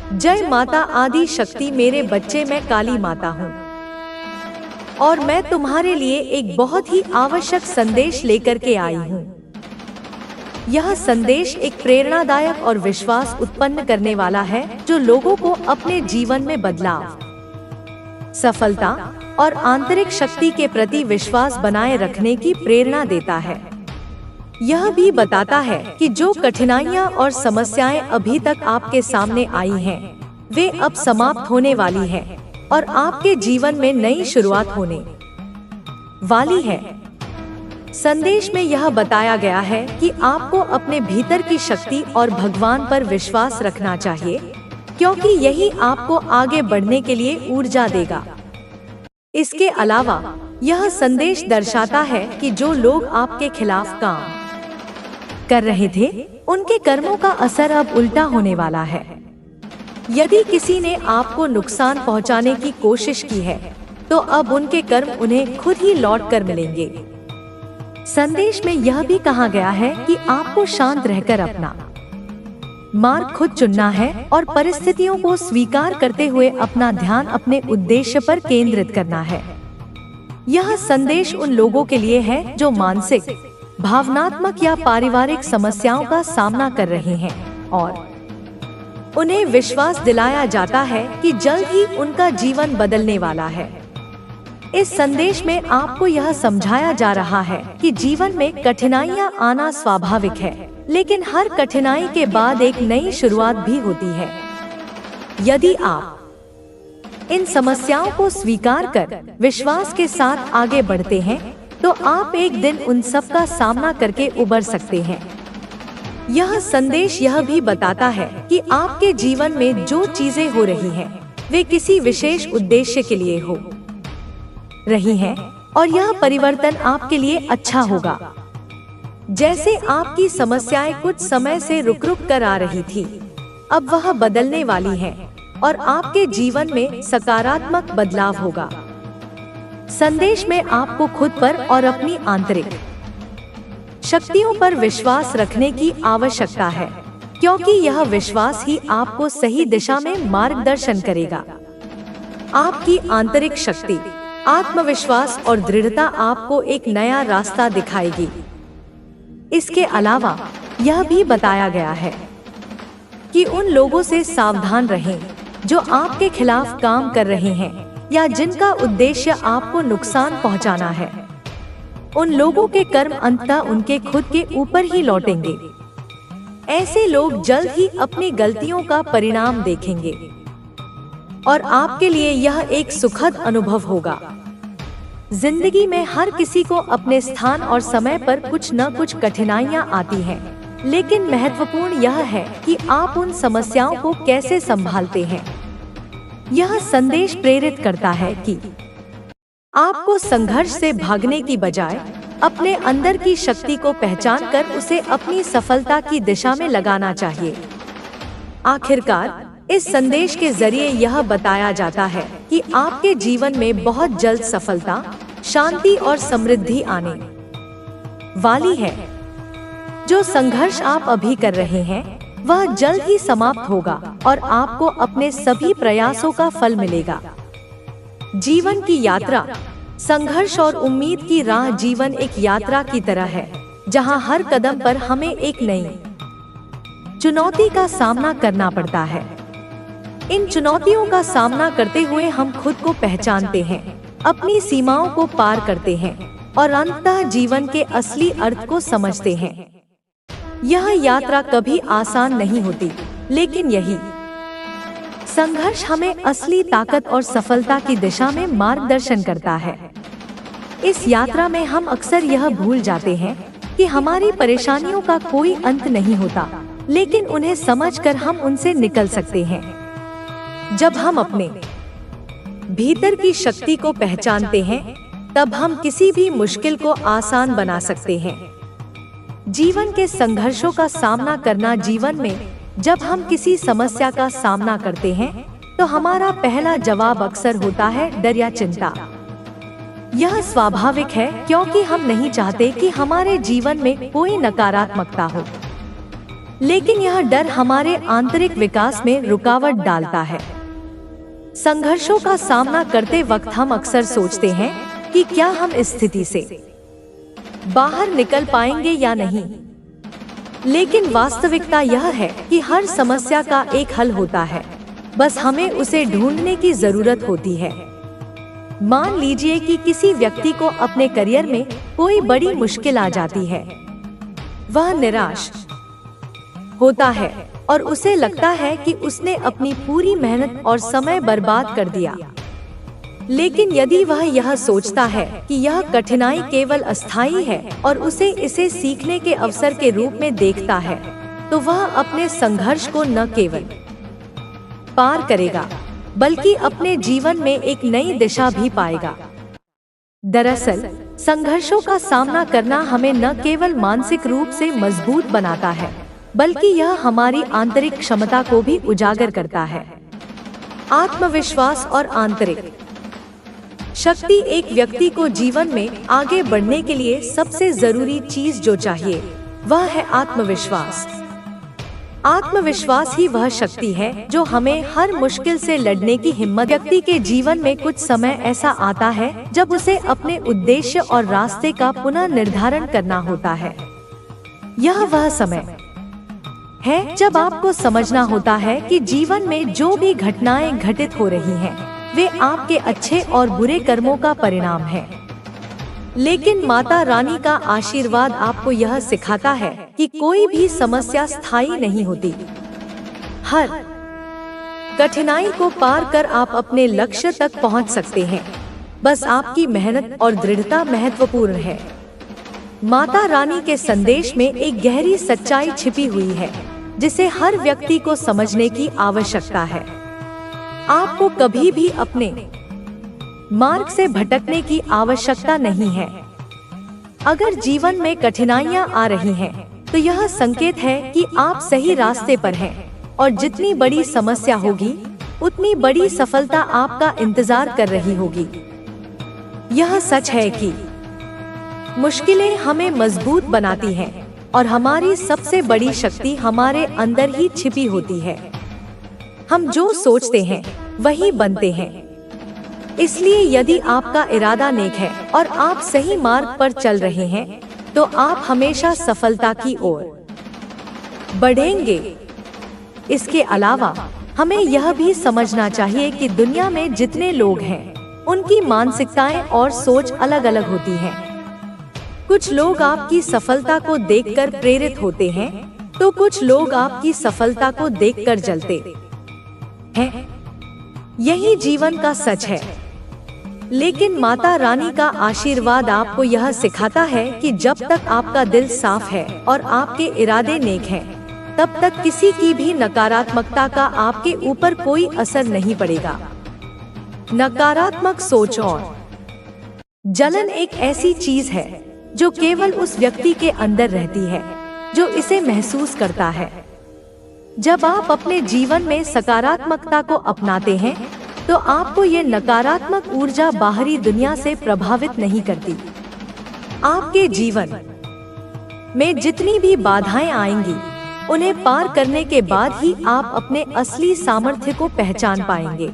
जय माता आदि शक्ति। मेरे बच्चे, मैं काली माता हूँ और मैं तुम्हारे लिए एक बहुत ही आवश्यक संदेश लेकर के आई हूँ। यह संदेश एक प्रेरणादायक और विश्वास उत्पन्न करने वाला है जो लोगों को अपने जीवन में बदलाव, सफलता और आंतरिक शक्ति के प्रति विश्वास बनाए रखने की प्रेरणा देता है। यह भी बताता है कि जो कठिनाइयाँ और समस्याएं अभी तक आपके सामने आई हैं, वे अब समाप्त होने वाली हैं और आपके जीवन में नई शुरुआत होने वाली है। संदेश में यह बताया गया है कि आपको अपने भीतर की शक्ति और भगवान पर विश्वास रखना चाहिए, क्योंकि यही आपको आगे बढ़ने के लिए ऊर्जा देगा। इसके अलावा यह संदेश दर्शाता है कि जो लोग आपके खिलाफ काम कर रहे थे, उनके कर्मों का असर अब उल्टा होने वाला है। यदि किसी ने आपको नुकसान पहुंचाने की कोशिश की है, तो अब उनके कर्म उन्हें खुद ही लौट कर मिलेंगे। संदेश में यह भी कहा गया है कि आपको शांत रहकर अपना मार्ग खुद चुनना है और परिस्थितियों को स्वीकार करते हुए अपना ध्यान अपने उद्देश्य पर केंद्रित करना है। यह संदेश उन लोगों के लिए है जो मानसिक, भावनात्मक या पारिवारिक समस्याओं का सामना कर रहे हैं और उन्हें विश्वास दिलाया जाता है कि जल्द ही उनका जीवन बदलने वाला है। इस संदेश में आपको यह समझाया जा रहा है कि जीवन में कठिनाइयां आना स्वाभाविक है, लेकिन हर कठिनाई के बाद एक नई शुरुआत भी होती है। यदि आप इन समस्याओं को स्वीकार कर विश्वास के साथ आगे बढ़ते हैं, तो आप एक दिन उन सब का सामना करके उबर सकते हैं। यह संदेश यह भी बताता है कि आपके जीवन में जो चीजें हो रही हैं, वे किसी विशेष उद्देश्य के लिए हो रही हैं और यह परिवर्तन आपके लिए अच्छा होगा। जैसे आपकी समस्याएं कुछ समय से रुक कर आ रही थी, अब वह बदलने वाली है और आपके जीवन में सकारात्मक बदलाव होगा। संदेश में आपको खुद पर और अपनी आंतरिक शक्तियों पर विश्वास रखने की आवश्यकता है, क्योंकि यह विश्वास ही आपको सही दिशा में मार्गदर्शन करेगा। आपकी आंतरिक शक्ति, आत्मविश्वास और दृढ़ता आपको एक नया रास्ता दिखाएगी। इसके अलावा यह भी बताया गया है कि उन लोगों से सावधान रहें जो आपके खिलाफ काम कर रहे हैं या जिनका उद्देश्य आपको नुकसान पहुंचाना है। उन लोगों के कर्म अंततः उनके खुद के ऊपर ही लौटेंगे। ऐसे लोग जल्द ही अपनी गलतियों का परिणाम देखेंगे और आपके लिए यह एक सुखद अनुभव होगा। जिंदगी में हर किसी को अपने स्थान और समय पर कुछ न कुछ कठिनाइयां आती हैं, लेकिन महत्वपूर्ण यह है कि आप उन समस्याओं को कैसे संभालते हैं। यह संदेश प्रेरित करता है कि आपको संघर्ष से भागने की बजाय अपने अंदर की शक्ति को पहचान कर उसे अपनी सफलता की दिशा में लगाना चाहिए। आखिरकार इस संदेश के जरिए यह बताया जाता है कि आपके जीवन में बहुत जल्द सफलता, शांति और समृद्धि आने वाली है। जो संघर्ष आप अभी कर रहे हैं, वह जल्द ही समाप्त होगा और आपको अपने सभी प्रयासों का फल मिलेगा। जीवन की यात्रा, संघर्ष और उम्मीद की राह जीवन एक यात्रा की तरह है, जहां हर कदम पर हमें एक नई चुनौती का सामना करना पड़ता है। इन चुनौतियों का सामना करते हुए हम खुद को पहचानते हैं, अपनी सीमाओं को पार करते हैं और अंततः जीवन के असली अर्थ को समझते हैं। यह यात्रा कभी आसान नहीं होती, लेकिन यही संघर्ष हमें असली ताकत और सफलता की दिशा में मार्गदर्शन करता है। इस यात्रा में हम अक्सर यह भूल जाते हैं कि हमारी परेशानियों का कोई अंत नहीं होता, लेकिन उन्हें समझकर हम उनसे निकल सकते हैं। जब हम अपने भीतर की शक्ति को पहचानते हैं, तब हम किसी भी मुश्किल को आसान बना सकते हैं। जीवन के संघर्षों का सामना करना, जीवन में जब हम किसी समस्या का सामना करते हैं, तो हमारा पहला जवाब अक्सर होता है डर या चिंता। यह स्वाभाविक है, क्योंकि हम नहीं चाहते कि हमारे जीवन में कोई नकारात्मकता हो। लेकिन यह डर हमारे आंतरिक विकास में रुकावट डालता है। संघर्षों का सामना करते वक्त हम अक्सर सोचते हैं कि क्या हम इस स्थिति से बाहर निकल पाएंगे या नहीं। लेकिन वास्तविकता यह है कि हर समस्या का एक हल होता है, बस हमें उसे ढूंढने की जरूरत होती है। मान लीजिए कि किसी व्यक्ति को अपने करियर में कोई बड़ी मुश्किल आ जाती है। वह निराश होता है और उसे लगता है कि उसने अपनी पूरी मेहनत और समय बर्बाद कर दिया। लेकिन यदि वह यह सोचता है कि यह कठिनाई केवल अस्थायी है और उसे इसे सीखने के अवसर के रूप में देखता है, तो वह अपने संघर्ष को न केवल पार करेगा बल्कि अपने जीवन में एक नई दिशा भी पाएगा। दरअसल संघर्षों का सामना करना हमें न केवल मानसिक रूप से मजबूत बनाता है, बल्कि यह हमारी आंतरिक क्षमता को भी उजागर करता है। आत्मविश्वास और आंतरिक शक्ति एक व्यक्ति को जीवन में आगे बढ़ने के लिए सबसे जरूरी चीज जो चाहिए वह है आत्मविश्वास। आत्मविश्वास ही वह शक्ति है जो हमें हर मुश्किल से लड़ने की हिम्मत। व्यक्ति के जीवन में कुछ समय ऐसा आता है जब उसे अपने उद्देश्य और रास्ते का पुनः निर्धारण करना होता है। यह वह समय है जब आपको समझना होता है कि जीवन में जो भी घटनाएं घटित हो रही हैं, वे आपके अच्छे और बुरे कर्मों का परिणाम है। लेकिन माता रानी का आशीर्वाद आपको यह सिखाता है कि कोई भी समस्या स्थायी नहीं होती। हर कठिनाई को पार कर आप अपने लक्ष्य तक पहुंच सकते हैं। बस आपकी मेहनत और दृढ़ता महत्वपूर्ण है। माता रानी के संदेश में एक गहरी सच्चाई छिपी हुई है जिसे हर व्यक्ति को समझने की आवश्यकता है। आपको कभी भी अपने मार्ग से भटकने की आवश्यकता नहीं है। अगर जीवन में कठिनाइयां आ रही हैं, तो यह संकेत है कि आप सही रास्ते पर हैं और जितनी बड़ी समस्या होगी, उतनी बड़ी सफलता आपका इंतजार कर रही होगी। यह सच है कि मुश्किलें हमें मजबूत बनाती हैं और हमारी सबसे बड़ी शक्ति हमारे अंदर ही छिपी होती है। हम जो सोचते हैं वही बनते हैं। इसलिए यदि आपका इरादा नेक है और आप सही मार्ग पर चल रहे हैं, तो आप हमेशा सफलता की ओर बढ़ेंगे। इसके अलावा हमें यह भी समझना चाहिए कि दुनिया में जितने लोग हैं, उनकी मानसिकताएं और सोच अलग अलग होती हैं। कुछ लोग आपकी सफलता को देखकर प्रेरित होते हैं, तो कुछ लोग आपकी सफलता को देखकर जलते हैं। यही जीवन का सच है। लेकिन माता रानी का आशीर्वाद आपको यह सिखाता है कि जब तक आपका दिल साफ है और आपके इरादे नेक हैं, तब तक किसी की भी नकारात्मकता का आपके ऊपर कोई असर नहीं पड़ेगा। नकारात्मक सोच और जलन एक ऐसी चीज है जो केवल उस व्यक्ति के अंदर रहती है जो इसे महसूस करता है। जब आप अपने जीवन में सकारात्मकता को अपनाते हैं, तो आपको ये नकारात्मक ऊर्जा बाहरी दुनिया से प्रभावित नहीं करती। आपके जीवन में जितनी भी बाधाएं आएंगी, उन्हें पार करने के बाद ही आप अपने असली सामर्थ्य को पहचान पाएंगे।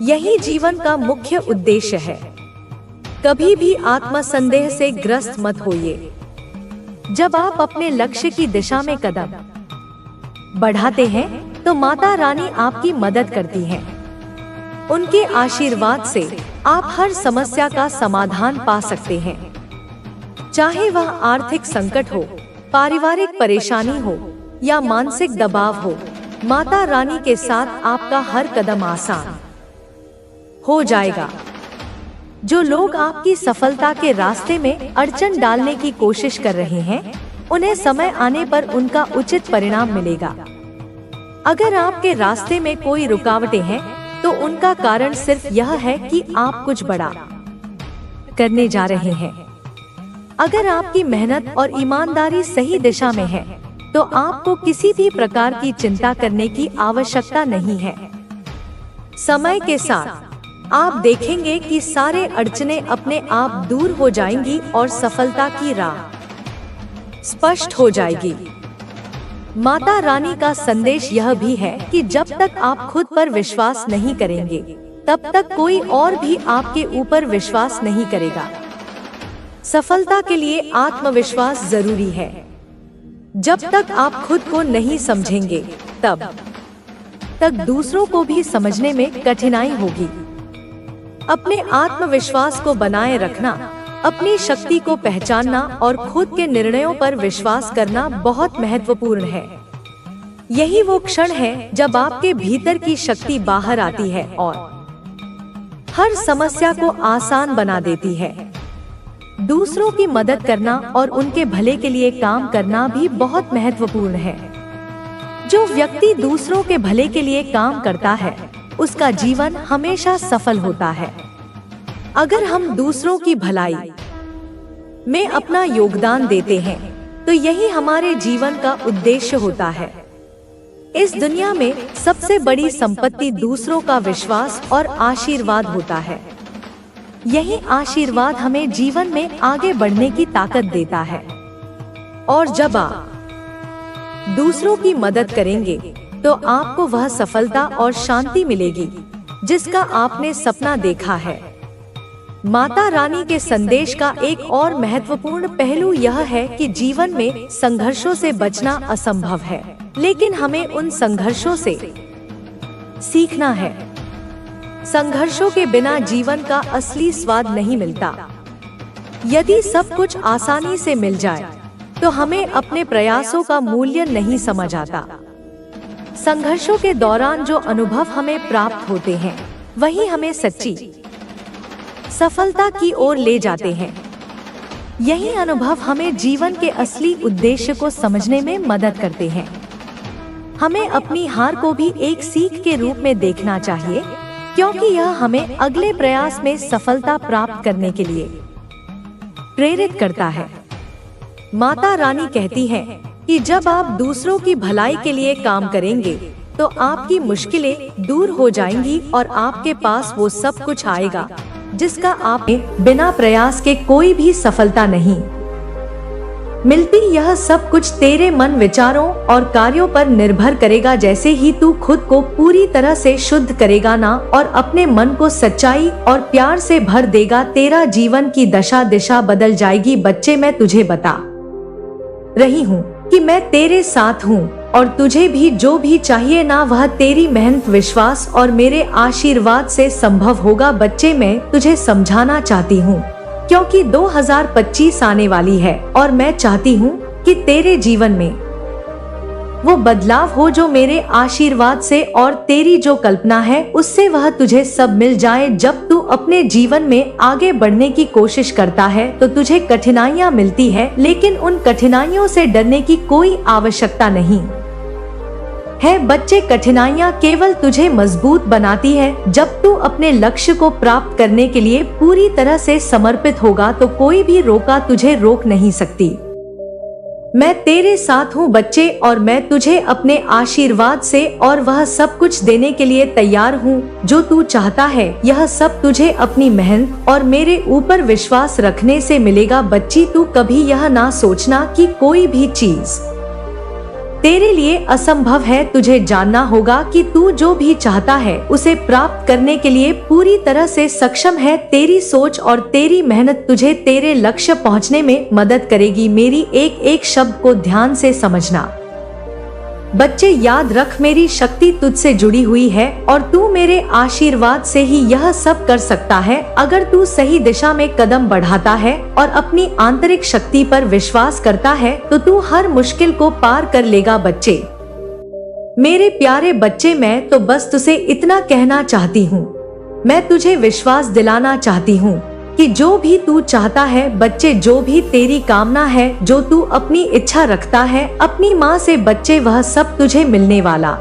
यही जीवन का मुख्य उद्देश्य है। कभी भी आत्मसंदेह से ग्रस्त मत होइए। जब आप अपने लक्ष्य की दिशा में कदम बढ़ाते हैं, तो माता रानी आपकी मदद करती हैं। उनके आशीर्वाद से आप हर समस्या का समाधान पा सकते हैं। चाहे वह आर्थिक संकट हो, पारिवारिक परेशानी हो या मानसिक दबाव हो, माता रानी के साथ आपका हर कदम आसान हो जाएगा। जो लोग आपकी सफलता के रास्ते में अड़चन डालने की कोशिश कर रहे हैं, उन्हें समय आने पर उनका उचित परिणाम मिलेगा। अगर आपके रास्ते में कोई रुकावटें हैं, तो उनका कारण सिर्फ यह है कि आप कुछ बड़ा करने जा रहे हैं। अगर आपकी मेहनत और ईमानदारी सही दिशा में है, तो आपको किसी भी प्रकार की चिंता करने की आवश्यकता नहीं है। समय के साथ आप देखेंगे कि सारे अड़चनें अपने आप दूर हो जाएंगी और सफलता की राह स्पष्ट हो जाएगी। माता रानी का संदेश यह भी है कि जब तक आप खुद पर विश्वास नहीं करेंगे, तब तक कोई और भी आपके ऊपर विश्वास नहीं करेगा। सफलता के लिए आत्मविश्वास जरूरी है। जब तक आप खुद को नहीं समझेंगे, तब तक दूसरों को भी समझने में कठिनाई होगी। अपने आत्मविश्वास को बनाए रखना, अपनी शक्ति को पहचानना और खुद के निर्णयों पर विश्वास करना बहुत महत्वपूर्ण है। यही वो क्षण है जब आपके भीतर की शक्ति बाहर आती है और हर समस्या को आसान बना देती है। दूसरों की मदद करना और उनके भले के लिए काम करना भी बहुत महत्वपूर्ण है। जो व्यक्ति दूसरों के भले के लिए काम करता है, उसका जीवन हमेशा सफल होता है। अगर हम दूसरों की भलाई में अपना योगदान देते हैं, तो यही हमारे जीवन का उद्देश्य होता है। इस दुनिया में सबसे बड़ी संपत्ति दूसरों का विश्वास और आशीर्वाद होता है। यही आशीर्वाद हमें जीवन में आगे बढ़ने की ताकत देता है। और जब आप दूसरों की मदद करेंगे, तो आपको वह सफलता और शांति मिलेगी जिसका आपने सपना देखा है। माता रानी के संदेश का एक और महत्वपूर्ण पहलू यह है कि जीवन में संघर्षों से बचना असंभव है, लेकिन हमें उन संघर्षों से सीखना है। संघर्षों के बिना जीवन का असली स्वाद नहीं मिलता। यदि सब कुछ आसानी से मिल जाए, तो हमें अपने प्रयासों का मूल्य नहीं समझ आता। संघर्षों के दौरान जो अनुभव हमें प्राप्त होते हैं, वही हमें सच्ची सफलता की ओर ले जाते हैं। यही अनुभव हमें जीवन के असली उद्देश्य को समझने में मदद करते हैं। हमें अपनी हार को भी एक सीख के रूप में देखना चाहिए, क्योंकि यह हमें अगले प्रयास में सफलता प्राप्त करने के लिए प्रेरित करता है। माता रानी कहती है कि जब आप दूसरों की भलाई के लिए काम करेंगे, तो आपकी मुश्किलें दूर हो जाएंगी और आपके पास वो सब कुछ आएगा जिसका आपने बिना प्रयास के कोई भी सफलता नहीं मिलती। यह सब कुछ तेरे मन, विचारों और कार्यों पर निर्भर करेगा। जैसे ही तू खुद को पूरी तरह से शुद्ध करेगा ना, और अपने मन को सच्चाई और प्यार से भर देगा, तेरा जीवन की दिशा बदल जाएगी। बच्चे, मैं तुझे बता रही हूँ कि मैं तेरे साथ हूँ, और तुझे भी जो भी चाहिए ना, वह तेरी मेहनत, विश्वास और मेरे आशीर्वाद से संभव होगा। बच्चे, मैं तुझे समझाना चाहती हूँ, क्योंकि 2025 आने वाली है और मैं चाहती हूँ कि तेरे जीवन में वो बदलाव हो जो मेरे आशीर्वाद से और तेरी जो कल्पना है उससे वह तुझे सब मिल जाए। जब तू अपने जीवन में आगे बढ़ने की कोशिश करता है, तो तुझे कठिनाइयाँ मिलती है, लेकिन उन कठिनाइयों से डरने की कोई आवश्यकता नहीं है। बच्चे, कठिनाइयाँ केवल तुझे मजबूत बनाती है। जब तू अपने लक्ष्य को प्राप्त करने के लिए पूरी तरह से समर्पित होगा, तो कोई भी रोका तुझे रोक नहीं सकती। मैं तेरे साथ हूँ बच्चे, और मैं तुझे अपने आशीर्वाद से और वह सब कुछ देने के लिए तैयार हूँ जो तू चाहता है। यह सब तुझे अपनी मेहनत और मेरे ऊपर विश्वास रखने से मिलेगा। बच्ची, तू कभी यह ना सोचना कि कोई भी चीज तेरे लिए असंभव है। तुझे जानना होगा कि तू जो भी चाहता है उसे प्राप्त करने के लिए पूरी तरह से सक्षम है। तेरी सोच और तेरी मेहनत तुझे तेरे लक्ष्य पहुंचने में मदद करेगी। मेरी एक एक शब्द को ध्यान से समझना। बच्चे, याद रख, मेरी शक्ति तुझसे जुड़ी हुई है और तू मेरे आशीर्वाद से ही यह सब कर सकता है। अगर तू सही दिशा में कदम बढ़ाता है और अपनी आंतरिक शक्ति पर विश्वास करता है, तो तू हर मुश्किल को पार कर लेगा। बच्चे, मेरे प्यारे बच्चे, मैं तो बस तुझे इतना कहना चाहती हूँ। मैं तुझे विश्वास दिलाना चाहती हूँ कि जो भी तू चाहता है बच्चे, जो भी तेरी कामना है, जो तू अपनी इच्छा रखता है अपनी माँ से बच्चे, वह सब तुझे मिलने वाला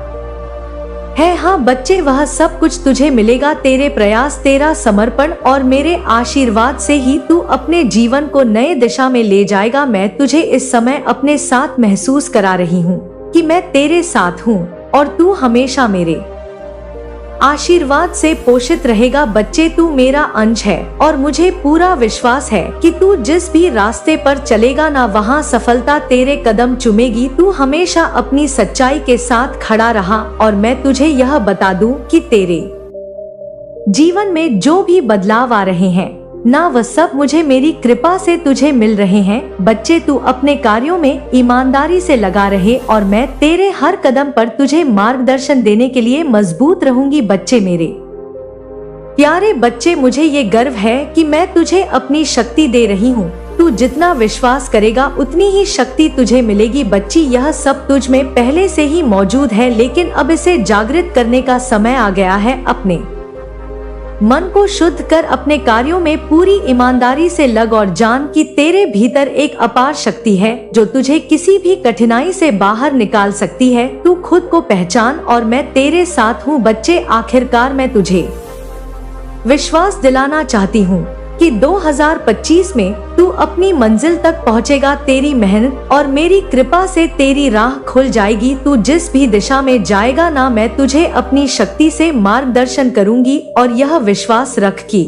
है। हाँ बच्चे, वह सब कुछ तुझे मिलेगा। तेरे प्रयास, तेरा समर्पण और मेरे आशीर्वाद से ही तू अपने जीवन को नए दिशा में ले जाएगा। मैं तुझे इस समय अपने साथ महसूस करा रही हूँ कि मैं तेरे साथ हूँ और तू हमेशा मेरे आशीर्वाद से पोषित रहेगा। बच्चे तू मेरा अंश है और मुझे पूरा विश्वास है कि तू जिस भी रास्ते पर चलेगा ना वहाँ सफलता तेरे कदम चूमेगी। तू हमेशा अपनी सच्चाई के साथ खड़ा रहा और मैं तुझे यह बता दूं कि तेरे जीवन में जो भी बदलाव आ रहे हैं ना वह सब मुझे मेरी कृपा से तुझे मिल रहे हैं। बच्चे तू अपने कार्यों में ईमानदारी से लगा रहे और मैं तेरे हर कदम पर तुझे मार्गदर्शन देने के लिए मजबूत रहूंगी। बच्चे मेरे प्यारे बच्चे, मुझे ये गर्व है कि मैं तुझे अपनी शक्ति दे रही हूँ। तू जितना विश्वास करेगा उतनी ही शक्ति तुझे मिलेगी। बच्ची, यह सब तुझ में पहले से ही मौजूद है, लेकिन अब इसे जागृत करने का समय आ गया है। अपने मन को शुद्ध कर अपने कार्यों में पूरी ईमानदारी से लग और जान कि तेरे भीतर एक अपार शक्ति है जो तुझे किसी भी कठिनाई से बाहर निकाल सकती है। तू खुद को पहचान और मैं तेरे साथ हूँ। बच्चे, आखिरकार मैं तुझे विश्वास दिलाना चाहती हूँ कि 2025 में तू अपनी मंजिल तक पहुँचेगा। तेरी मेहनत और मेरी कृपा से तेरी राह खुल जाएगी। तू जिस भी दिशा में जाएगा ना मैं तुझे अपनी शक्ति से मार्गदर्शन करूंगी और यह विश्वास रख कि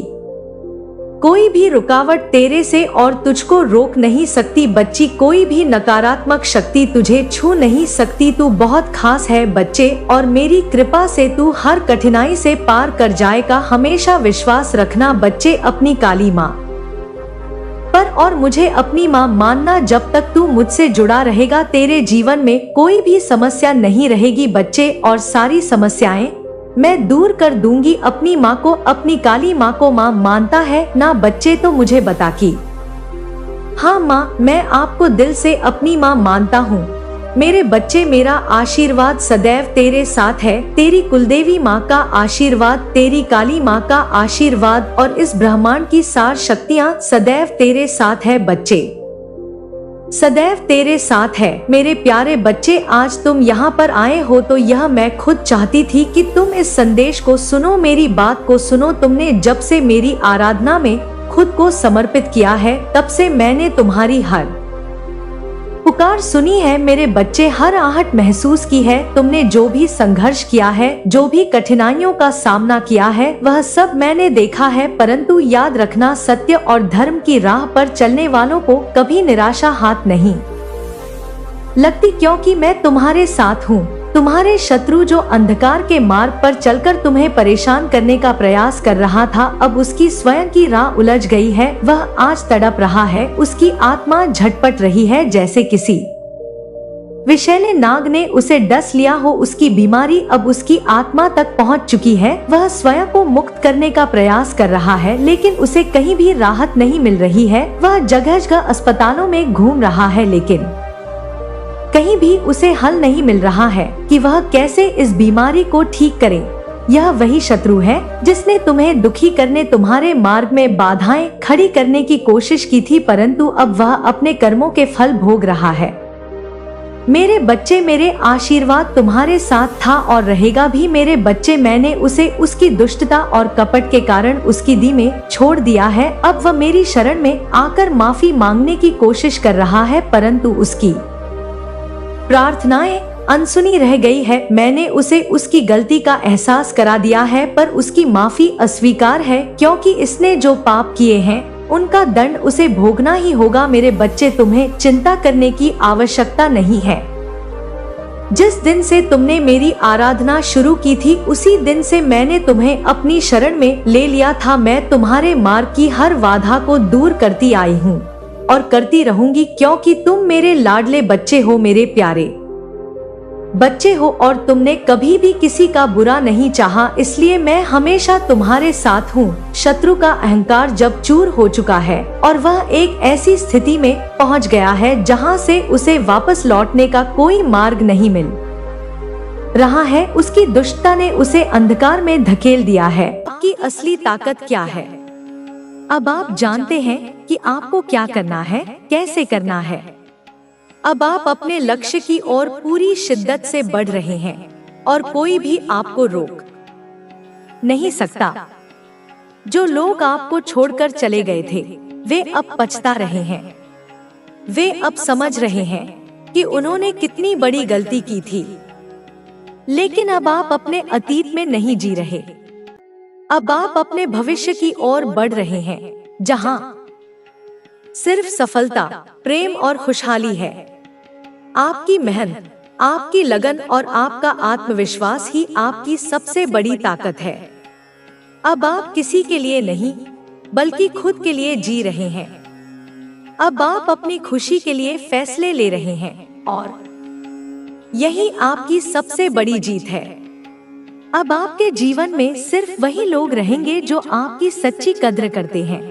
कोई भी रुकावट तेरे से और तुझको रोक नहीं सकती। बच्ची, कोई भी नकारात्मक शक्ति तुझे छू नहीं सकती। तू बहुत खास है बच्चे, और मेरी कृपा से तू हर कठिनाई से पार कर जाएगा। हमेशा विश्वास रखना बच्चे अपनी काली माँ पर और मुझे अपनी माँ मानना। जब तक तू मुझसे जुड़ा रहेगा तेरे जीवन में कोई भी समस्या नहीं रहेगी बच्चे, और सारी समस्याएं मैं दूर कर दूंगी। अपनी माँ को, अपनी काली माँ को माँ मानता है ना बच्चे? तो मुझे बता कि हाँ माँ, मैं आपको दिल से अपनी माँ मानता हूँ। मेरे बच्चे, मेरा आशीर्वाद सदैव तेरे साथ है। तेरी कुलदेवी माँ का आशीर्वाद, तेरी काली माँ का आशीर्वाद और इस ब्रह्मांड की सार शक्तियाँ सदैव तेरे साथ है बच्चे, सदैव तेरे साथ है। मेरे प्यारे बच्चे, आज तुम यहाँ पर आए हो तो यह मैं खुद चाहती थी कि तुम इस संदेश को सुनो, मेरी बात को सुनो। तुमने जब से मेरी आराधना में खुद को समर्पित किया है तब से मैंने तुम्हारी हर पुकार सुनी है मेरे बच्चे, हर आहट महसूस की है। तुमने जो भी संघर्ष किया है, जो भी कठिनाइयों का सामना किया है, वह सब मैंने देखा है। परंतु याद रखना, सत्य और धर्म की राह पर चलने वालों को कभी निराशा हाथ नहीं लगती, क्योंकि मैं तुम्हारे साथ हूँ। तुम्हारे शत्रु जो अंधकार के मार्ग पर चलकर तुम्हें परेशान करने का प्रयास कर रहा था, अब उसकी स्वयं की राह उलझ गई है। वह आज तड़प रहा है, उसकी आत्मा झटपट रही है जैसे किसी विषैले नाग ने उसे डस लिया हो। उसकी बीमारी अब उसकी आत्मा तक पहुंच चुकी है। वह स्वयं को मुक्त करने का प्रयास कर रहा है, लेकिन उसे कहीं भी राहत नहीं मिल रही है। वह जगह जगह अस्पतालों में घूम रहा है, लेकिन कहीं भी उसे हल नहीं मिल रहा है कि वह कैसे इस बीमारी को ठीक करे। यह वही शत्रु है जिसने तुम्हें दुखी करने, तुम्हारे मार्ग में बाधाएं खड़ी करने की कोशिश की थी, परंतु अब वह अपने कर्मों के फल भोग रहा है। मेरे बच्चे, मेरे आशीर्वाद तुम्हारे साथ था और रहेगा भी। मेरे बच्चे, मैंने उसे उसकी दुष्टता और कपट के कारण उसकी दी में छोड़ दिया है। अब वह मेरी शरण में आकर माफी मांगने की कोशिश कर रहा है, परंतु उसकी प्रार्थनाएं अनसुनी रह गई है। मैंने उसे उसकी गलती का एहसास करा दिया है, पर उसकी माफी अस्वीकार है, क्योंकि इसने जो पाप किए हैं उनका दंड उसे भोगना ही होगा। मेरे बच्चे, तुम्हें चिंता करने की आवश्यकता नहीं है। जिस दिन से तुमने मेरी आराधना शुरू की थी, उसी दिन से मैंने तुम्हें अपनी शरण में ले लिया था। मैं तुम्हारे मार्ग की हर बाधा को दूर करती आई हूँ और करती रहूंगी, क्योंकि तुम मेरे लाडले बच्चे हो, मेरे प्यारे बच्चे हो, और तुमने कभी भी किसी का बुरा नहीं चाहा, इसलिए मैं हमेशा तुम्हारे साथ हूँ। शत्रु का अहंकार जब चूर हो चुका है और वह एक ऐसी स्थिति में पहुँच गया है जहाँ से उसे वापस लौटने का कोई मार्ग नहीं मिल रहा है, उसकी दुष्टता ने उसे अंधकार में धकेल दिया है। आपकी असली ताकत क्या है? अब आप जानते हैं कि आपको क्या करना है, कैसे करना है। अब आप अपने लक्ष्य की ओर पूरी शिद्दत से बढ़ रहे हैं और कोई भी आपको रोक नहीं सकता। जो लोग आपको छोड़कर चले गए थे, वे अब पछता रहे हैं। वे अब समझ रहे हैं कि उन्होंने कितनी बड़ी गलती की थी। लेकिन अब आप अपने अतीत में नहीं जी रहे। अब आप अपने भविष्य की ओर बढ़ रहे हैं, जहां सिर्फ सफलता, प्रेम और खुशहाली है। आपकी मेहनत, आपकी लगन और आपका आत्मविश्वास ही आपकी सबसे बड़ी ताकत है। अब आप किसी के लिए नहीं, बल्कि खुद के लिए जी रहे हैं। अब आप अपनी खुशी के लिए फैसले ले रहे हैं और यही आपकी सबसे बड़ी जीत है। अब आपके जीवन में सिर्फ वही लोग रहेंगे जो आपकी सच्ची कद्र करते हैं।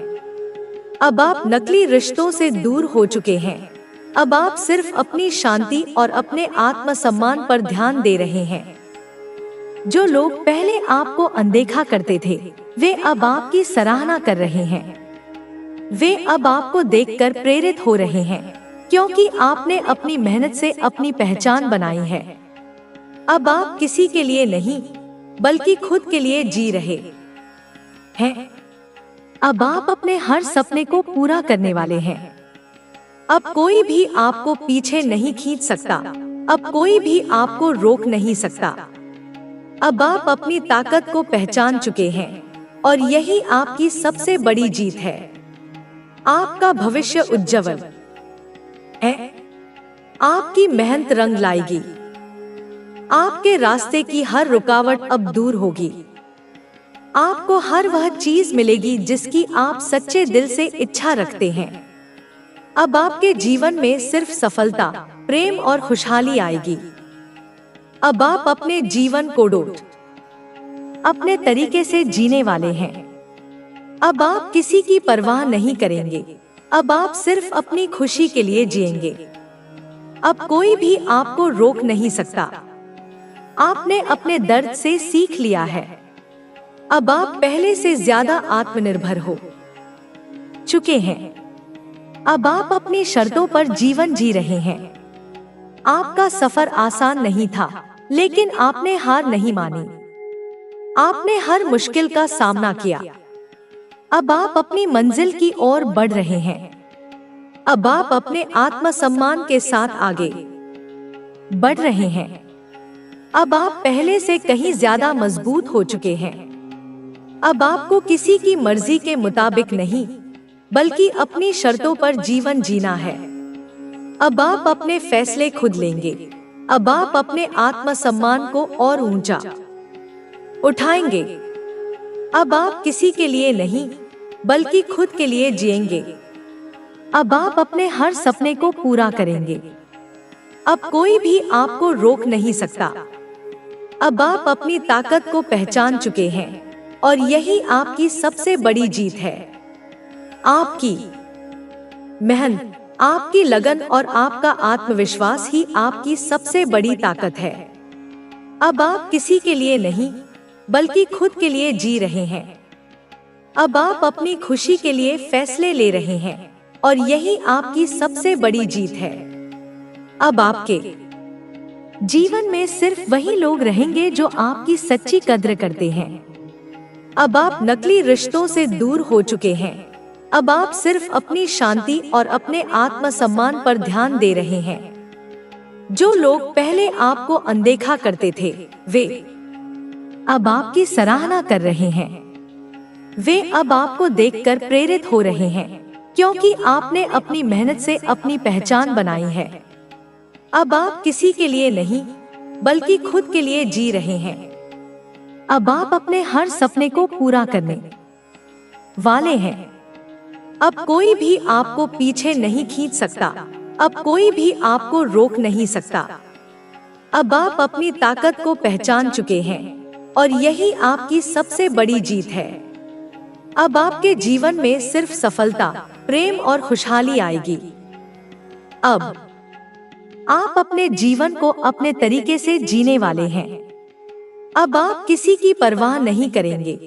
अब आप नकली रिश्तों से दूर हो चुके हैं। अब आप सिर्फ अपनी शांति और अपने आत्मसम्मान पर ध्यान दे रहे हैं। जो लोग पहले आपको अनदेखा करते थे, वे अब आपकी सराहना कर रहे हैं। वे अब आपको देखकर प्रेरित हो रहे हैं, क्योंकि आपने अपनी मेहनत से अपनी पहचान बनाई है। अब आप किसी के लिए नहीं, बल्कि खुद के लिए जी रहे हैं। अब आप अपने हर सपने को पूरा करने वाले हैं। अब कोई भी आपको पीछे नहीं खींच सकता। अब कोई भी आपको रोक नहीं सकता। अब आप अपनी ताकत को पहचान चुके हैं और यही आपकी सबसे बड़ी जीत है। आपका भविष्य उज्जवल है। आपकी मेहनत रंग लाएगी। आपके रास्ते की हर रुकावट अब दूर होगी। आपको हर वह चीज मिलेगी जिसकी आप सच्चे दिल से इच्छा रखते हैं। अब आपके जीवन में सिर्फ सफलता, प्रेम और खुशहाली आएगी। अब आप अपने जीवन को अपने तरीके से जीने वाले हैं। अब आप किसी की परवाह नहीं करेंगे। अब आप सिर्फ अपनी खुशी के लिए जिएंगे। अब कोई भी आपको रोक नहीं सकता। आपने अपने दर्द से सीख लिया है। अब आप पहले से ज्यादा आत्मनिर्भर हो चुके हैं। अब आप अपनी शर्तों पर जीवन जी रहे हैं। आपका सफर आसान नहीं था, लेकिन आपने हार नहीं मानी। आपने हर मुश्किल का सामना किया। अब आप अपनी मंजिल की ओर बढ़ रहे हैं। अब आप अपने आत्मसम्मान के साथ आगे बढ़ रहे हैं। अब आप पहले से कहीं ज्यादा मजबूत हो चुके हैं। अब आपको किसी की मर्जी के मुताबिक नहीं, बल्कि अपनी शर्तों पर जीवन जीना है। अब आप अपने फैसले खुद लेंगे। अब आप अपने आत्मसम्मान को और ऊंचा उठाएंगे। अब आप किसी के लिए नहीं, बल्कि खुद के लिए जिएंगे। अब आप अपने हर सपने को पूरा करेंगे। अब कोई भी आपको रोक नहीं सकता। अब आप अपनी ताकत को पहचान चुके हैं और यही आपकी सबसे बड़ी जीत है। आपकी मेहनत, आपकी लगन और आपका आत्मविश्वास ही आपकी सबसे बड़ी ताकत है। अब आप किसी के लिए नहीं, बल्कि खुद के लिए जी रहे हैं। अब आप अपनी खुशी के लिए फैसले ले रहे हैं और यही आपकी सबसे बड़ी जीत है। अब आपके जीवन में सिर्फ वही लोग रहेंगे जो आपकी सच्ची कद्र करते हैं। अब आप नकली रिश्तों से दूर हो चुके हैं। अब आप सिर्फ अपनी शांति और अपने आत्मसम्मान पर ध्यान दे रहे हैं। जो लोग पहले आपको अनदेखा करते थे, वे अब आपकी सराहना कर रहे हैं। वे अब आपको देखकर प्रेरित हो रहे हैं, क्योंकि आपने अपनी मेहनत से अपनी पहचान बनाई है। अब आप किसी के लिए नहीं, बल्कि खुद के लिए जी रहे हैं। अब आप अपने हर सपने को पूरा करने वाले हैं। अब कोई भी आपको पीछे नहीं खींच सकता। अब कोई भी आपको रोक नहीं सकता। अब आप अपनी ताकत को पहचान चुके हैं और यही आपकी सबसे बड़ी जीत है। अब आपके जीवन में सिर्फ सफलता, प्रेम और खुशहाली आएगी। अब आप अपने जीवन को अपने तरीके से जीने वाले हैं। अब आप किसी की परवाह नहीं करेंगे।